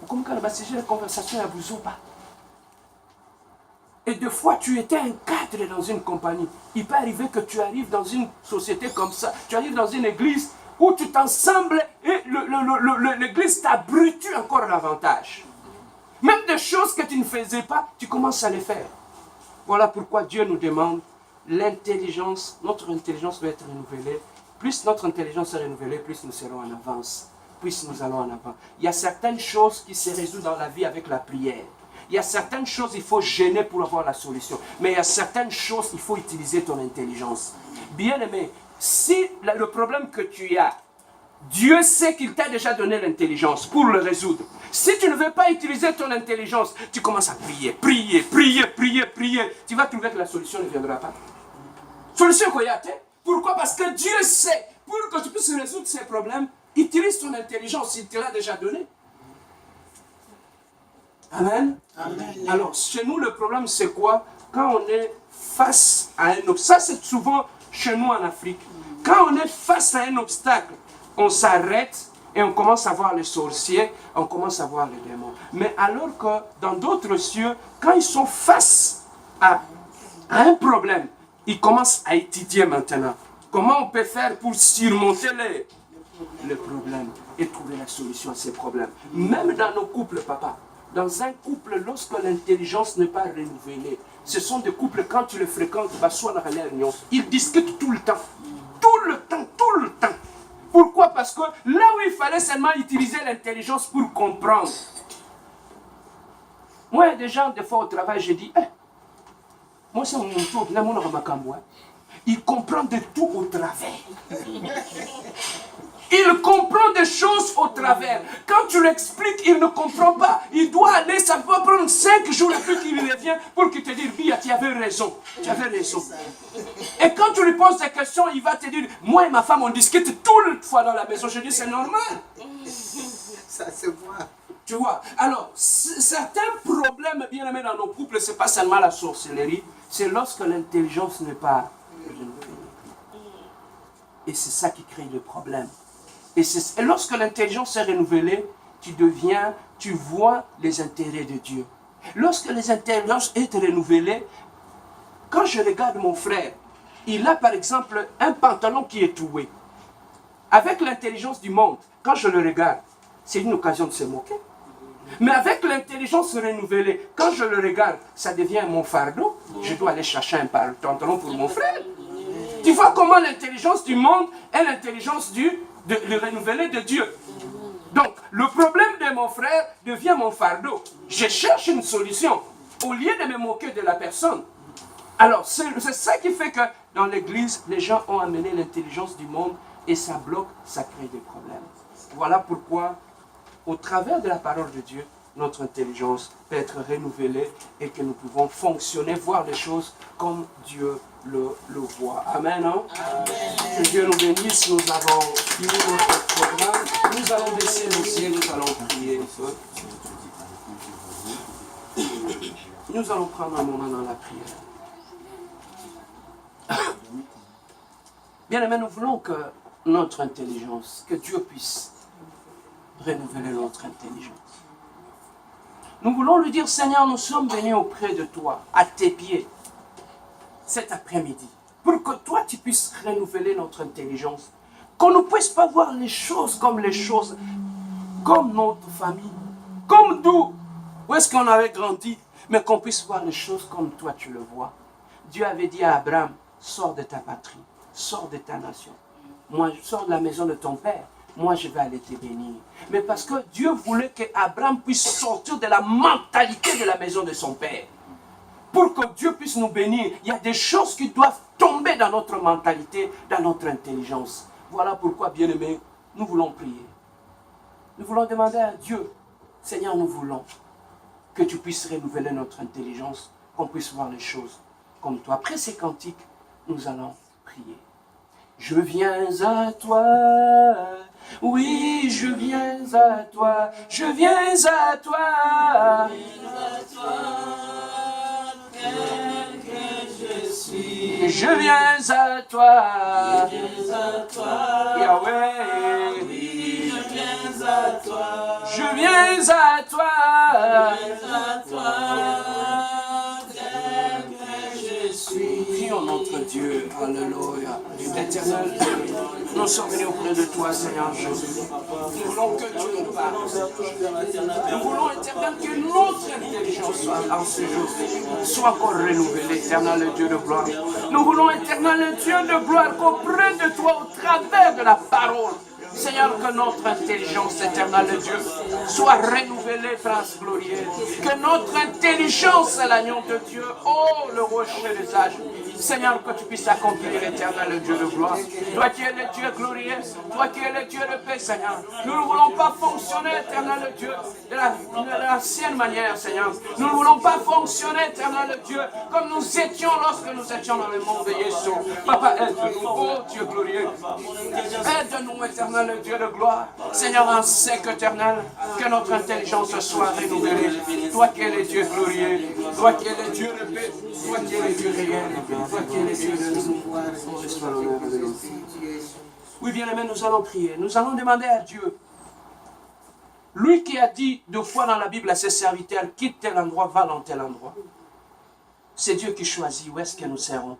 Comme quand la conversation à vous pas. Et des fois, tu étais un cadre dans une compagnie. Il peut arriver que tu arrives dans une société comme ça, tu arrives dans une église où tu t'ensembles et l'église t'abrutue encore davantage. Même des choses que tu ne faisais pas, tu commences à les faire. Voilà pourquoi Dieu nous demande l'intelligence. Notre intelligence doit être renouvelée. Plus notre intelligence est renouvelée, plus nous serons en avance. Plus nous allons en avant. Il y a certaines choses qui se résolvent dans la vie avec la prière. Il y a certaines choses il faut gêner pour avoir la solution. Mais il y a certaines choses il faut utiliser ton intelligence. Bien aimé, si le problème que tu as, Dieu sait qu'il t'a déjà donné l'intelligence pour le résoudre. Si tu ne veux pas utiliser ton intelligence, tu commences à prier, prier, prier, prier, prier. Tu vas trouver que la solution ne viendra pas. Solution quoi y a? Pourquoi? Parce que Dieu sait, pour que tu puisses résoudre ces problèmes, utilise ton intelligence, il te l'a déjà donné. Amen. Amen. Alors, chez nous, le problème, c'est quoi? Quand on est face à un obstacle, ça c'est souvent chez nous en Afrique. Quand on est face à un obstacle, on s'arrête et on commence à voir les sorciers, on commence à voir les démons. Mais alors que dans d'autres cieux, quand ils sont face à un problème, ils commencent à étudier maintenant. Comment on peut faire pour surmonter les problèmes et trouver la solution à ces problèmes. Même dans nos couples, papa. Dans un couple, lorsque l'intelligence n'est pas renouvelée, ce sont des couples, quand tu les fréquentes, ils discutent tout le temps. Tout le temps, tout le temps. Pourquoi? Parce que là où il fallait seulement utiliser l'intelligence pour comprendre. Moi, des gens, des fois au travail, je dis, moi c'est mon tour, là, mon ramakamboua. Il comprend de tout au travers. Il comprend des choses au travers. Quand tu l'expliques, il ne comprend pas. Il doit aller, ça peut prendre 5 jours et puis qu'il revient pour qu'il te dise, Bia, tu avais raison. Tu avais raison. Et quand tu lui poses des questions, il va te dire, moi et ma femme, on discute tout le fois dans la maison. Je dis, c'est normal. Ça se voit. Tu vois, alors, certains problèmes bien aimés dans nos couples, ce n'est pas seulement la sorcellerie, c'est lorsque l'intelligence n'est pas renouvelée. Et c'est ça qui crée le problème. Et lorsque l'intelligence est renouvelée, tu vois les intérêts de Dieu. Lorsque les intelligences sont renouvelées, quand je regarde mon frère, il a par exemple un pantalon qui est troué. Avec l'intelligence du monde, quand je le regarde, c'est une occasion de se moquer. Mais avec l'intelligence renouvelée, quand je le regarde, ça devient mon fardeau. Je dois aller chercher un pantalon pour mon frère. Tu vois comment l'intelligence du monde est l'intelligence le renouvelé de Dieu. Donc, le problème de mon frère devient mon fardeau. Je cherche une solution au lieu de me moquer de la personne. Alors, c'est ça qui fait que dans l'église, les gens ont amené l'intelligence du monde et ça bloque, ça crée des problèmes. Voilà pourquoi, au travers de la parole de Dieu, notre intelligence peut être renouvelée et que nous pouvons fonctionner, voir les choses comme Dieu le voit. Amen, hein? Amen. Que Dieu nous bénisse. Nous avons fini notre programme. Nous allons baisser nos yeux, nous allons prier. Nous allons prendre un moment dans la prière. Bien aimé, nous voulons que notre intelligence, que Dieu puisse renouveler notre intelligence. Nous voulons lui dire, Seigneur, nous sommes venus auprès de toi, à tes pieds, cet après-midi, pour que toi, tu puisses renouveler notre intelligence. Qu'on ne puisse pas voir les choses, comme notre famille, comme nous, où est-ce qu'on avait grandi, mais qu'on puisse voir les choses comme toi, tu le vois. Dieu avait dit à Abraham, sors de ta patrie, sors de ta nation. Moi, je sors de la maison de ton père. Moi, je vais aller te bénir. Mais parce que Dieu voulait qu'Abraham puisse sortir de la mentalité de la maison de son père. Pour que Dieu puisse nous bénir, il y a des choses qui doivent tomber dans notre mentalité, dans notre intelligence. Voilà pourquoi, bien-aimés, nous voulons prier. Nous voulons demander à Dieu, Seigneur, nous voulons que tu puisses renouveler notre intelligence, qu'on puisse voir les choses comme toi. Après ces cantiques, nous allons prier. Je viens à toi, oui, je viens à toi, je viens à toi, tel que je suis. je viens à toi, Je viens à toi, Yahweh, oui, je viens à Je viens à toi. Tel que je suis. Prions notre Dieu. Alléluia. Éternel, nous sommes venus auprès de toi, Seigneur Jésus. Nous voulons que tu nous parles. Nous voulons, Éternel, que notre intelligence soit en ce jour soit encore renouvelée, Éternel Dieu de gloire. Nous voulons, Éternel Dieu de gloire, qu'auprès de toi, au travers de la parole, Seigneur, que notre intelligence, éternelle Dieu, soit renouvelée, Prince glorieux. Que notre intelligence, l'agneau de Dieu, oh, le rocher des âges, Seigneur, que tu puisses accomplir, éternel Dieu de gloire. Toi qui es le Dieu glorieux, toi qui es le Dieu de paix, Seigneur. Nous ne voulons pas fonctionner, éternel Dieu, de l'ancienne manière, Seigneur. Nous ne voulons pas fonctionner, éternel Dieu, comme nous étions lorsque nous étions dans le monde de Jésus. Papa, aide-nous, oh Dieu glorieux. Aide-nous, éternel Dieu de gloire. Seigneur, en sec éternel, que notre intelligence soit renouvelée. Toi qui es le Dieu glorieux, toi qui es le Dieu de paix, toi qui es le Dieu réel. Oui, bien aimé, nous allons prier. Nous allons demander à Dieu. Lui qui a dit deux fois dans la Bible à ses serviteurs, quitte tel endroit, va dans tel endroit. C'est Dieu qui choisit où est-ce que nous serons.